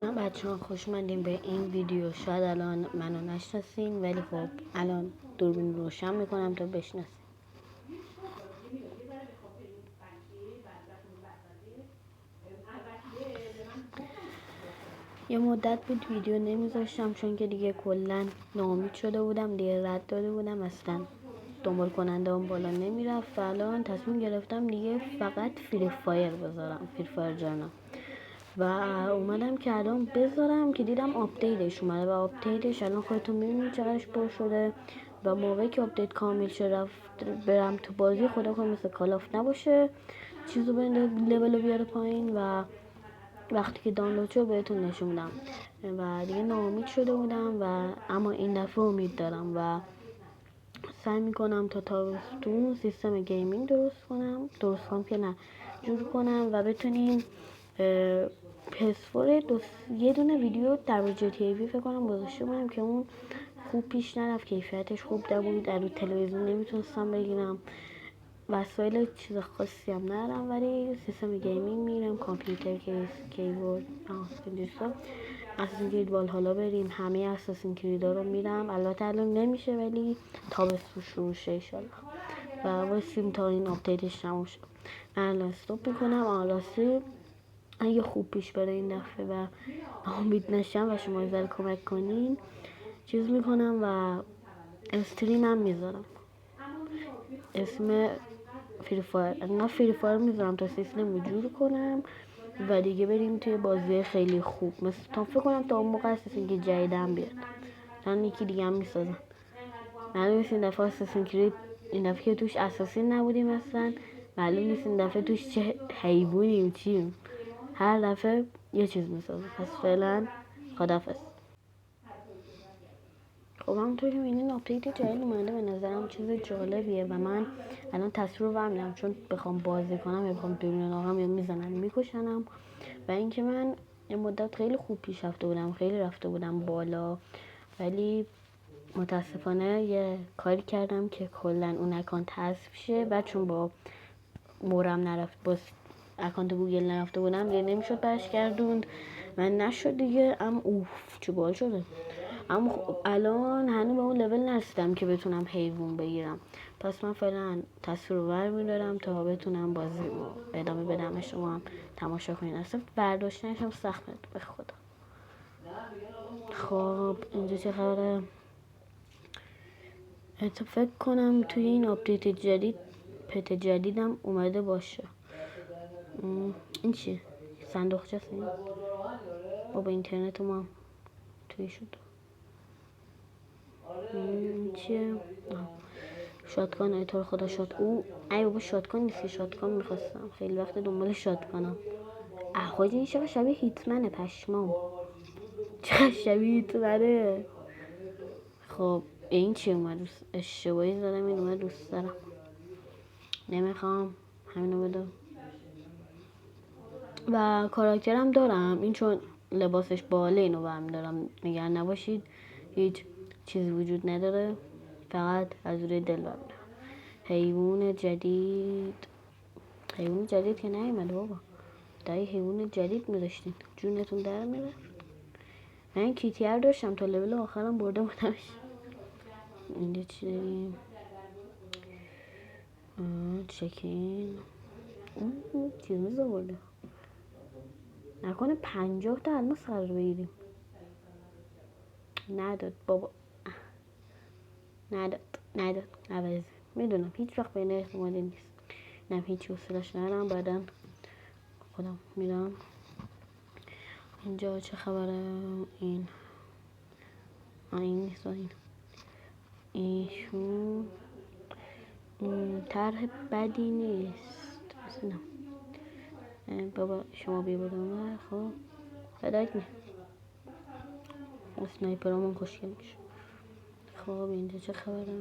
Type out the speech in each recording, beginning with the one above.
بچه ها خوش اومدین به این ویدیو. شاید الان منو نشناسین ولی خب الان دوربین روشن میکنم تا بشناسین. یه مدت بود ویدیو نمیذاشتم چون که دیگه کلا ناامید شده بودم، دیگه رد داده بودم، اصلا دنبال کننده هم بالا نمیرفت. الان تصمیم گرفتم دیگه فقط فری فایر بذارم، فری فایر جانا، و اومدم که الان بذارم که دیدم آپدیتش اومده و آپدیتش الان خودتون میبینید چقدرش پر شده و موقعی که آپدیت کامل شه رفت برم تو بازی خدا کنه مثل کالاف نباشه چیزو بنده لولو بیاره پایین و وقتی که دانلود شد بهتون نشون میدم. و دیگه ناامید شده بودم و اما این دفعه امید دارم و سعی میکنم تا تابستون سیستم گیمینگ درست کنم که نه جور کنم و بتونیم پسفور یه دونه ویدیو در جی تی ای فکر کنم گذاشته بودم که اون خوب پیش نرفت، کیفیتش خوب نبود، در تلویزیون نمیتونستم بگیرم، وسایل چیز خاصی هم ندارم ولی سیستم گیمینگ میرم، کامپیوتر، کیبورد، اساسین کرید والهالا بریم، همه اساسین کریدا رو میرم. البته الان نمیشه ولی تابستون شروع شه انشالله و واسیم تا این آپدیتش تموم شه. الان استوب میکنم. آلاسی اگه خوب پیش بره این دفعه و امید نشم و شما ذره کمک کنین چیز میکنم و استریم هم میذارم، اسم فری فایر. انقدر فری فایر میذارم تا سیستم رو جور کنم و دیگه بریم توی بازی خیلی خوب، مثل تا فکر کنم تا اون موقع اساسین که جدیدم بیاد، چون یکی دیگه هم میسازن. معلوم نیست این دفعه اساسین کرید این دفعه که توش اساسین نبودیم مثلا، معلوم نیست این دفعه توش چه حیوونیم چیم، هر دفعه یه چیز میسازه. پس فعلا خدافظ. خب همونطور که میبینین آپدیت جدید اومده، به نظرم چیز جالبیه و من الان تصویر رو برمیدم چون بخوام بازی کنم یا بخوام ببینم آقام یا میزنن میکشنم. و اینکه من یه مدت خیلی خوب پیش رفته بودم، خیلی رفته بودم بالا، ولی متاسفانه یه کاری کردم که کلا اون اکانت حذف شه و چون با مورم نرفت، با اکانت گوگل نرفته بودم دیگه نمیشد برش گردوند، من نشد دیگه. اوف چه بال شده. اما خب الان هنوز به اون لول نرسیدم که بتونم حیوان بگیرم، پس من فعلا تصویر رو برمیدارم تا بتونم بازی رو ادامه بدم، شما هم تماشا کنین. اصلا برداشتنش هم سخته به خدا. خب اینجا چه خبره؟ فکر کنم توی این آپدیت جدید پت جدیدم اومده باشه. این چیه؟ صندوق چه این؟ بابا اینترنت ما توی شد. چیه؟ شاتگان. ای تو خدا شات او ای بابا شاتگان نیست، شاتگان میخواستم، خیلی وقت دنبال شاتگانم. اخوای این چقدر شبیه هیتمنه، پشمام چقدر شبیه هیتمنه. خب این چی اومد؟ اشتباهی زدم، این اومد دوست دارم، نمیخوام همینو بده. و کاراکترم دارم، این چون لباسش باله اینو برمیدارم، نگران نباشید هیچ چیزی وجود نداره، فقط از روی دل برمیدارم. حیوان جدید که نیومده بابا، دایی حیوان جدید میذاشتین جونتون در میره. من کیتیر داشتم تا لول آخرم برده بودمش. اینجا چی داریم؟ چکین چیز میزا برده، نکنه 50 تا الماس قرار بگیریم. نداد بابا، نداد عوض. میدونم هیچ وقت بین احتمالی نیست، نم هیچ وصلش ندارم، بعدا خودم میدم. اینجا چه خبره؟ این نیست، ایشون طرح بدی نیست. بابا شما بیا بودم. خب بدک نی اسنایپر همون خوشگل میشه. خب اینجا چه خبره؟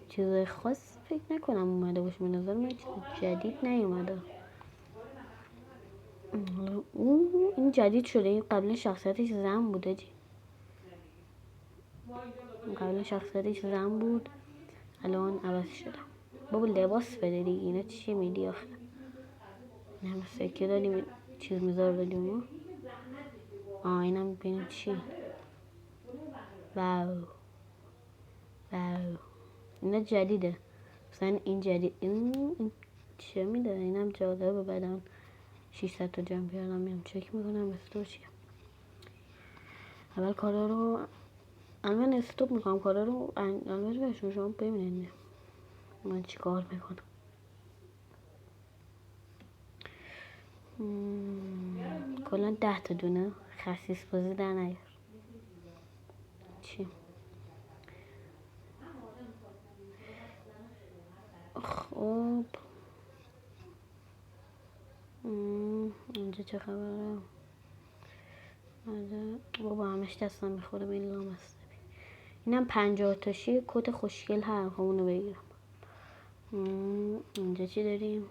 چیز خاص فکر نکنم اومده باشه، به نظر من چیز جدید نیومده. این جدید شده، این قبلا شخصیتش زن بوده بود، الان عوض شده. بابا لباس بده دیگه، اینا چی میدی آخه؟ همه سکه دادیم چیز میذار دادیم. اینم ببینید چی. واو اینا جدیده، مثلا این جدید. این چه میده؟ اینم جالبه. بعدم 600 تا جمع کردم، میام چک میکنم استور چیه. اول کارا رو الان استوب میکنم، کارا رو الان بهشون شما ببینید من چی کار میکنم. کلا 10 تا دونه خسیس بازی در نیار. چی؟ خب اینجا چه خبره؟ بابا همش دستم میخوره به این لامصبی. اینم 50 تاشی کت خوشگل هر اونو بگیرم. اینجا چی داریم؟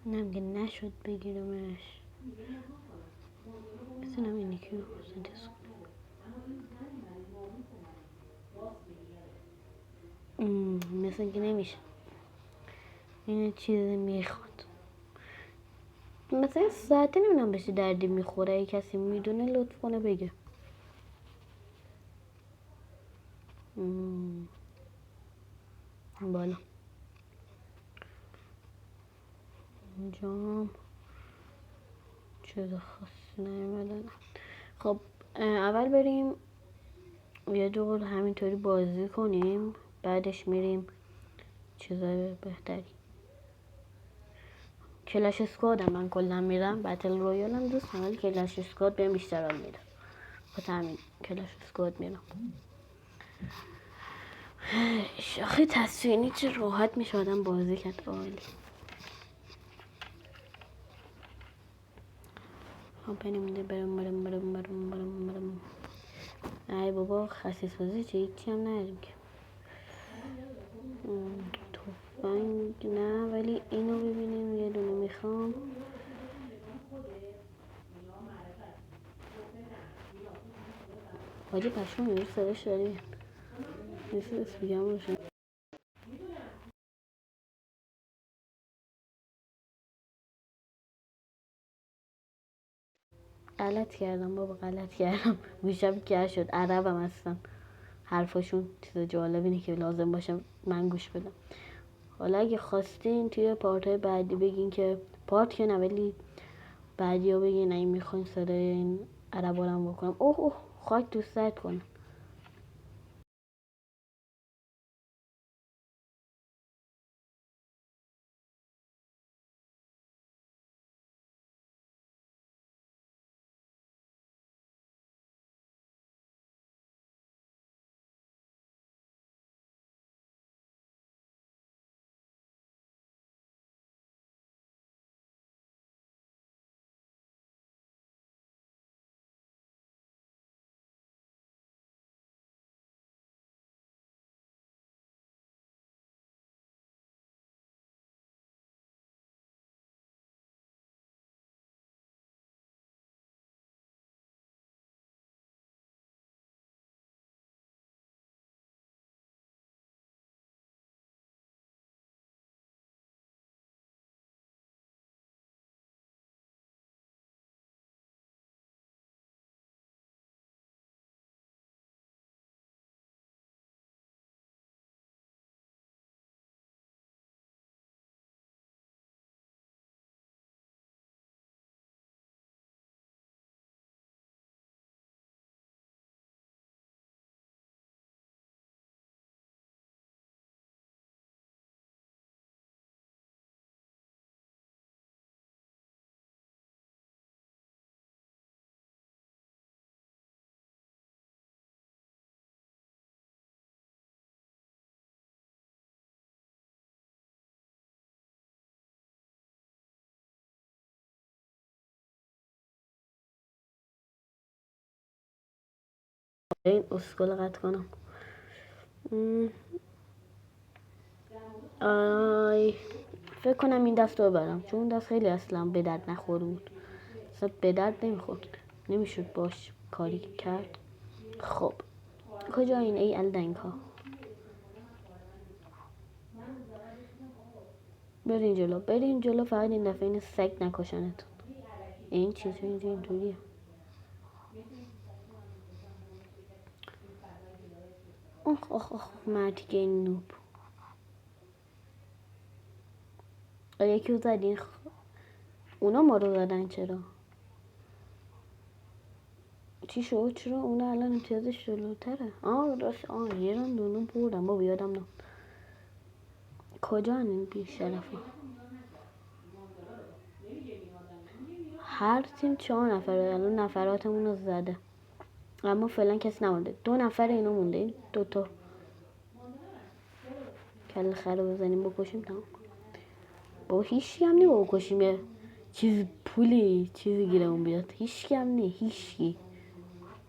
نمیگه نشد بگیرمش. بسنم اینی که مثل اینکه نمیشه. این چیزی میخواد مثلا ساعته نمیدونم بشه دردی میخوره. ای کسی میدونه لطف کنه بگه. بالا اینجا چیز خاصی نیومده. خب اول بریم یه دور همینطوری بازی کنیم، بعدش میریم چیزای بهتری. کلاش اسکواد هم من کلا میرم. بتل رویال هم دوست دارم ولی کلاش اسکواد بهم بیشتر حال میده. خاطر همین کلاش اسکواد میرم. شاخه تصویری چه راحت میشه آدم بازی کرد. عالی. خب بریم. ای بابا خسیس بازی چه هیچی هم نداریم که. توفنگ نه، ولی اینو ببینیم. یه دونه میخوام. حاجی پشمون میگه صداش داری مثل اسپیگم روشن. غلط کردم بابا، غلط کردم. گوشم کر شد. عربم هستن، حرفاشون چیز جالب اینه که لازم باشه من گوش بدم. حالا اگه خواستین توی پارتای بعدی بگین که پارت که نه ولی بعدی ها بگین این میخواین صدای این عربا رو بکنم. اوه خاک دوست کنم. این اسکول قطع کنم. آی فکر کنم این دست رو ببرم چون اون دست خیلی اصلا به درد نخور بود. اصلا به درد نمیخورد، نمیشد باش کاری کرد. خب کجا این ای الدنگ ها؟ برین جلو فقط این دفعه این سگ نکشنتون. این چیزی اینجوریه. آخ مردی این نوب. یکی رو زدین. اونا ما رو زدن چرا؟ چی شد؟ چرا اونا الان امتیازش جلوتره؟ راست یه ران دونو بردم بابا یادم نه. کجا این بیشرفا؟ هر تیم 4 نفره. الان نفراتمون رو زده اما فعلا کسی نمونده. 2 نفر اینو مونده. این دوتا کل خره بزنیم بکشیم تمام. بابا هیچی هم نی بکشیم یه چیز پولی چیزی گیرمون بیاد. هیچی هم نی. هیچی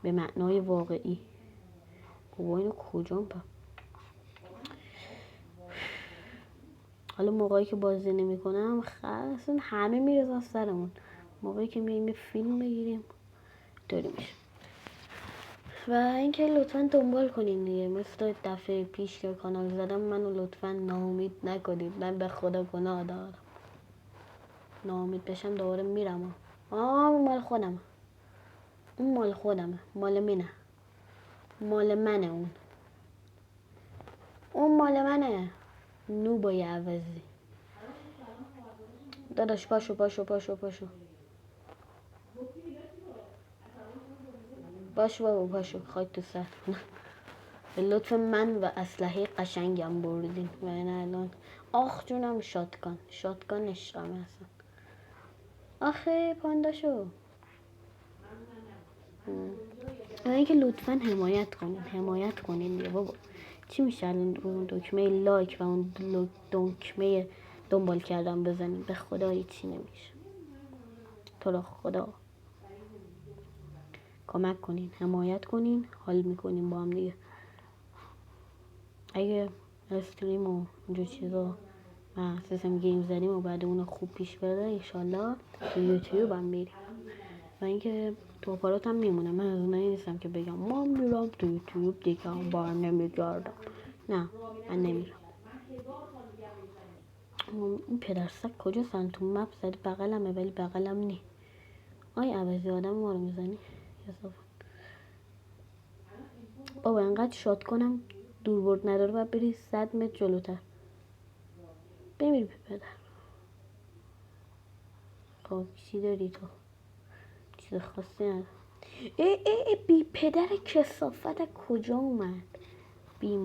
به معنای واقعی. بابا اینو کجا با حالا موقعی که بازی نمی کنم اصلا همه میرزن سرمون. موقعی که میریم فیلم بگیریم داری میشه. و اینکه لطفا دنبال کنین دیگه. مثل دفعه پیش که کانال زدم منو لطفا ناامید نکنید. من به خدا گناه دارم. ناامید بشم دوباره میرم. مال خودم. اون مال خودمه. مال منه. مال منه اون مال منه. نوبای عوضی. داداش پاشو بابا پاشو. خاک تو سر. به لطف من و اسلحه قشنگم بردین و این الان آخ جونم شاتگان عشقم هستن. آخه پانداشو. و اینکه لطفا حمایت کنین دیگه بابا. چی میشه الان اون دکمه لایک و اون دکمه دنبال کردن بزنین؟ به خدا هیچی نمیشه. تو رو خدا کمک کنین، حمایت کنین، حال میکنین با هم دیگه. اگه استریم و اینجور چیزا و سیستم گیم زدیم و بعد اون خوب پیش بره انشالله تو یوتیوب هم میریم. و اینکه توپارات هم میمونه. من از اونایی نیستم که بگم ما میرم تو یوتیوب دیگه بار نمیگردم. نه من نمیرم. این پدرسک کجا سنتون مپ زده بغلمه ولی بغلم نی. عوضی آدم ما رو میزنی بابا. انقدر شات کنم دوربرد نداره و بری 100 متر جلوتر بمیری به پدر. خب چی داری تو؟ چیز خاصی نداره. ای بی پدر کثافت کجا اومد؟ بی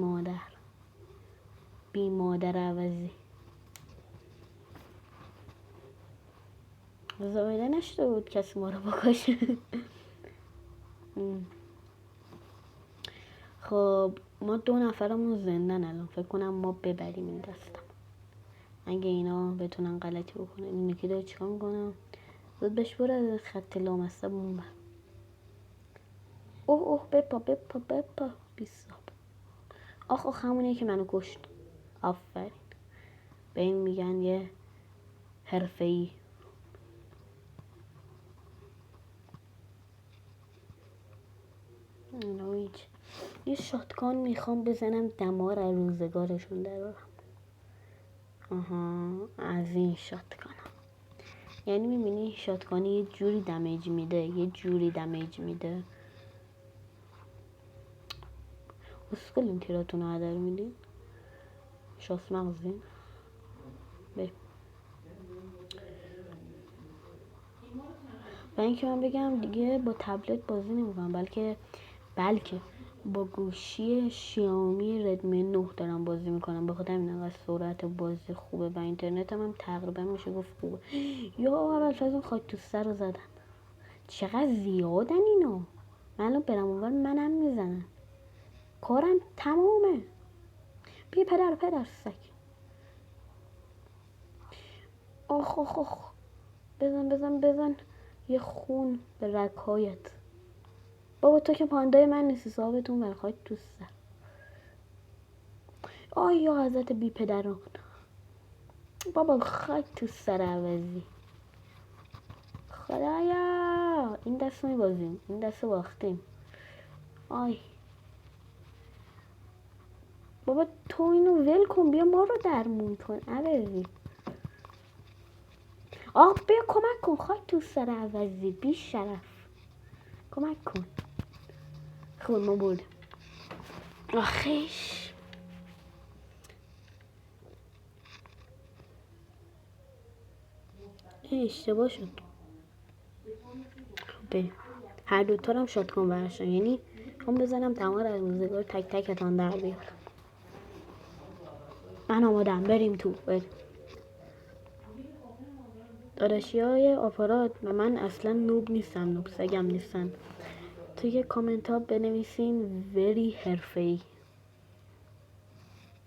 مادر عوضی. زایده نشده بود کسی ما رو بکشه. خب ما 2 نفرمون زندن الان. فکر کنم ما ببریم این دستم اگه اینا بتونن غلطی بکنن. این یکی داره چیکار میکنه؟ زود بهش برو خط لامصب اون بر. اوه بپا بیساب. آخ همونیه که منو کشت. آفرین. به این میگن یه حرفه‌ای. یه شاتگان میخوام بزنم دمار از روزگارشون درارم. از این شاتگان یعنی میبینی شاتگانی یه جوری دمیج میده. اسکل این تیراتون رو هدر میدین. شاس مغزین. و اینکه من بگم دیگه با تبلت بازی نمیکنم بلکه با گوشی شیائومی ردمی 9 دارم بازی میکنم. به خاطر همین انقدر سرعت بازی خوبه و اینترنتم هم تقریبا میشه گفت خوبه. یا اول فاز خاک تو سر رو زدن. چقدر زیادن اینا. من الان برم اونور منم میزنن. کارم تمومه. بی پدر سگ. آخ بزن یه خون به رگ‌هایت. بابا تو که پاندای من نیستی صاحبتون برخواید تو سر. یا حضرت بی پدران. بابا خاک تو سر عوضی. خدایا این دست میبازیم. این دست باختیم. بابا تو اینو ول کن بیا ما رو درمون کن عوضی. بیا کمک کن، خاک تو سر عوضی بی شرف، کمک کن. خب ما بردیم. آخیش این اشتباه شد. بریم هر دوتا رو هم شات کن برشن، یعنی هم بزنم تمام از روزگار تک تکتان در بیار. من آمادم، بریم تو. بریم داداشی های آپارات و من اصلا نوب نیستم، نوب سگم نیستن. توی کامنت ها بنویسین وری حرفه‌ای.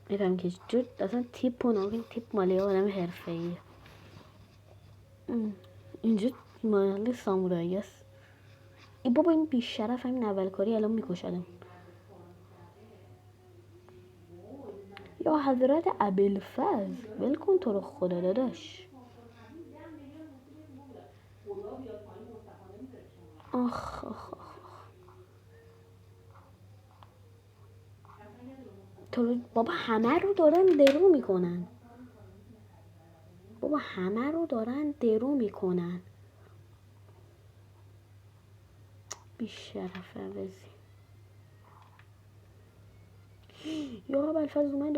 میفهم که جد اصلا تیپ و ناگین تیپ مالی آدم حرفه‌ایه. اینجا مال سامورایی است. ای بابا این بیشرف همین اول کاری الان میکشدم. یا حضرت ابوالفضل ول کن تو رو خدا داداش. آخ آخ آخ تو بابا همه رو دارن درو میکنن. بابا همه رو دارن درو میکنن. بیشرف عوضی. یا ابوالفضل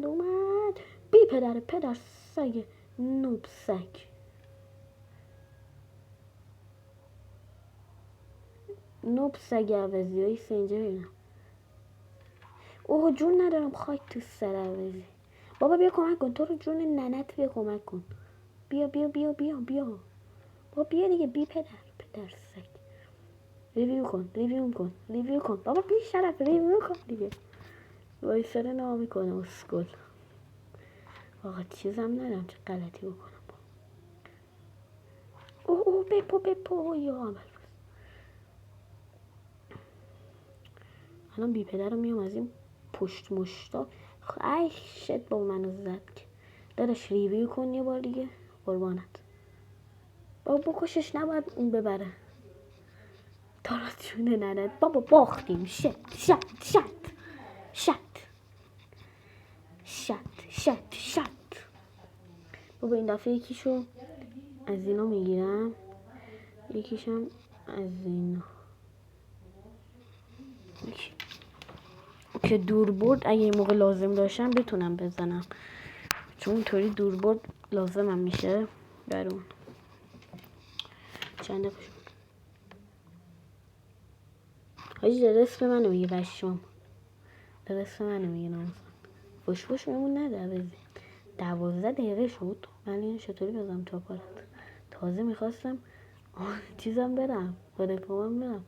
اومد. بی پدر سگ نوب سگ. نوب سگ عوضی های سنجه بینم. اوه جون ندارم، خاک تو سر عوضی. بابا بیا کمک کن، تو رو جون ننت بیا کمک کن. بیا بابا بیا دیگه بی پدر سگ. ریویو کن بابا بی شرف ریویو کن دیگه. وایسره نام میکنه اسکل. آقا چیزم ندارم چه غلطی بکنم. اوه بپو یا عمل. الان بی پدر رو میام از این پشت مشتا. ای شت با منو زد که. داداش ریویو کن یه بار دیگه قربانت. بابا بکشش نباید اون ببره. تارات جونه ننت. بابا باختیم. شت. بابا این دفعه یکیشو از اینا میگیرم، یکیشم از اینا که دوربرد اگه این موقع لازم داشتم بتونم بزنم، چون اینطوری دوربرد لازمم میشه برون. چند دفعه شد حاجی درست به منو میگه بشم، درست به منو میگه نامزن. فش میمون نده بزی. 12 دقیقه شد من اینو چطوری بزنم تا پارت. تازه میخواستم چیزم برم خودکامم برم،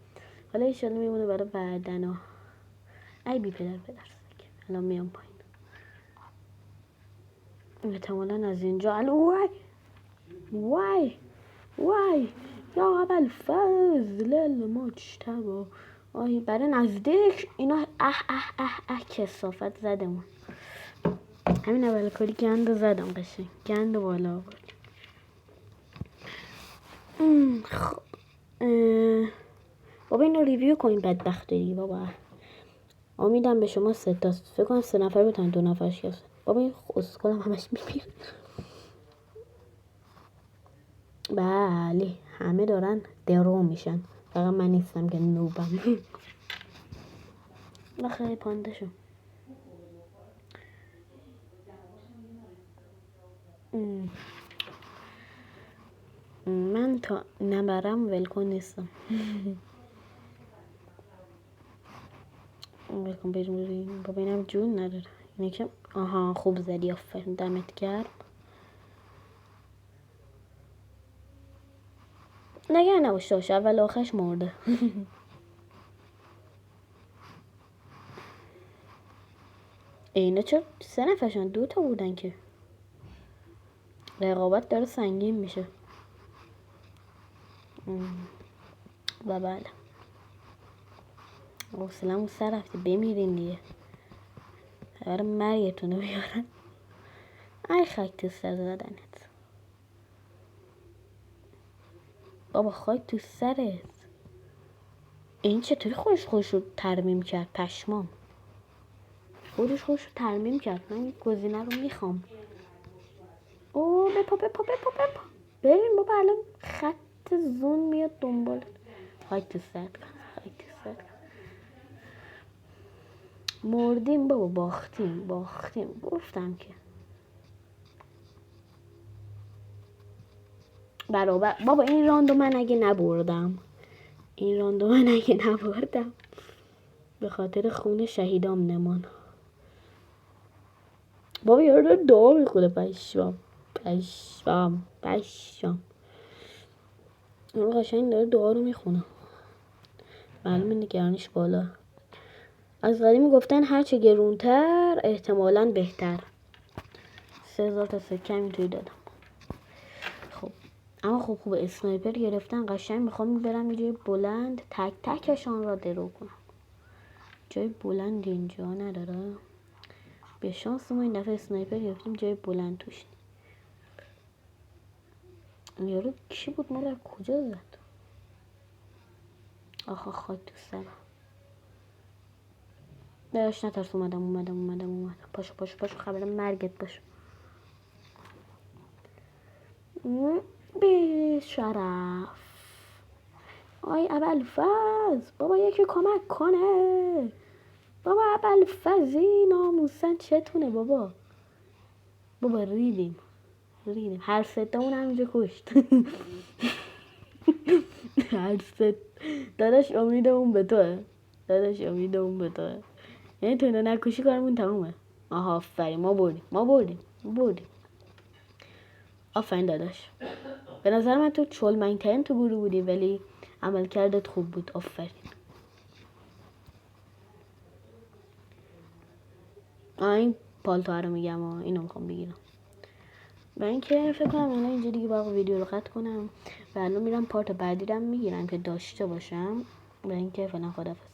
حالا ایشالا میمونه برای بعدنا. ای بی پدر سک. الان میام پایین احتمالا از اینجا. الو وای یا ابوالفضل المجتبی. آی برای نزدیک اینا. اه کثافت زدمون. همین اول کاری گند زدم قشنگ گند بالا آورد. خب بابا اینو ریویو کنیم بدبخت دیگه. بابا امیدم به شما 3 تا فکر کنم 3 نفر بتونن 2 نفر شکست. بابا این اسکلم همش میپیر. بله همه دارن درو میشن، فقط من نیستم که نوبم. آخه پانده شو. من تا نبرم ولکن نیستم. ولکن بریم بابا اینم جون نداره. اینه که آها خوب زدی آفرین دمت گرم. نگه نباشته باشه اول آخرش مرده. اینه چرا 3 نفرشن 2 تا بودن که رقابت داره سنگین میشه. و بله حوصله‌مون سر رفته بمیرین دیگه. برای مرگتونه بیارن. ای خاک تو سر زدنت. بابا خاک تو سرت. این چطوری خودش رو ترمیم کرد پشمام. خودش رو ترمیم کرد. من این گزینه رو میخوام. اوه بپا ببین بابا الان خط زون میاد دنبال. خاک تو سرت کن. مردیم بابا، باختیم گفتم که برابر. بابا این راندو من اگه نبردم به خاطر خون شهیدام نمان. بابا یارو داره دعا میخونه. پشمام اون قشنگ داره دعا رو میخونه. معلومه نگرانش بالا. از قدیم گفتن هرچه گرونتر احتمالاً بهتر. 3000 تا سکه همینطوری دادم. خب اما خوب اسنایپر گرفتن. قشنگ میخوام برم یه جای بلند تک تکشان را درو کنم. جای بلند اینجا نداره. به شانس ما این دفعه اسنایپر گرفتیم جای بلند توش. یارو کی بود؟ ما در کجا زد؟ آخه خاک تو سرم. داشت نترس. اومدم. پاشو خبر مرگت باشه. به شرف. آی ابوالفضل بابا یکی کمک کنه. بابا ابوالفضل ناموسن چتونه بابا ریدیم. هر ستامون همینجا کشت. هر ست. داداش امیدمون به توه. یعنی تو اینو نکشی کارمون تمومه. آها آفرین ما بردیم. آفرین داداش. به نظر من تو چلمنگ‌ترین تو گروه بودی ولی عمل کردت خوب بود. آفرین. این پالتو رو میگم اینو میخوام بگیرم. و اینکه فکر کنم الان اینجا دیگه باید ویدیو رو قطع کنم و الان میرم پارت بعدی رو میگیرم که داشته باشم. و اینکه فعلا خداحافظ.